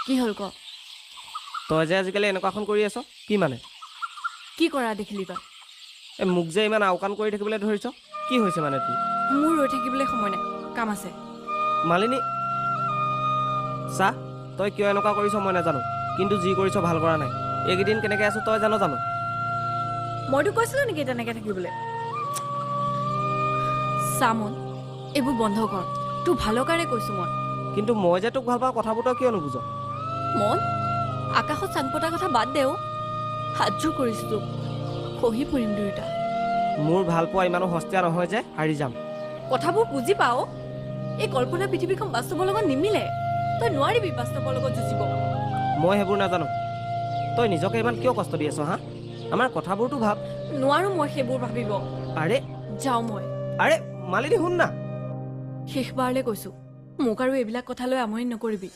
কি হ'ল ক? তই যে আজিকালি এনেকুৱাখন কৰি আছ কি মানে? কি কৰা দেখিলি বা? এই মোক যে ইমান আওকাণ কৰি থাকিবলৈ ধৰিছ কি হৈছে মানে তোৰ? মোৰ ৰৈ থাকিবলৈ সময় নাই, কাম আছে। মালিনী চা, তই কিয় এনেকুৱা কৰিছ মই নাজানো, কিন্তু যি কৰিছ ভাল কৰা নাই। এইকেইদিন কেনেকৈ আছো তই জানো? মইতো কৈছিলো নেকি তেনেকে থাকিবলৈ? চামন, এইবোৰ বন্ধ কৰ, তোৰ ভালৰ কাৰণে কৈছো মই। কিন্তু মই যে তোক ভাল পাওঁ কথাবোৰ তই কিয় নুবুজ? মন, আকাশত চান পতাৰ কথা বাদ দেও। হাতযোৰ কৰিছো তোক, খহি পৰিম দুয়োটা। মোৰ ভাল পোৱা ইমানো সস্তীয়া নহয় যে হাৰি যাম। কথাবোৰ বুজি পাও। এই কল্পনা পৃথিৱীখন বাস্তৱৰ লগত নিমিলে। তই নোৱাৰিবি বাস্তৱৰ লগত যুঁজিব। মই সেইবোৰ নাজানো। তই নিজকে ইমান কিয় কষ্ট দি আছ হা? আমাৰ কথাবোৰতো ভাব। নোৱাৰো মই সেইবোৰ ভাবিব। আৰে যাওঁ মই। আৰে মালিনী শুন না। শেষবাৰলৈ কৈছো, মোক আৰু এইবিলাক কথালৈ আমনি নকৰিবি।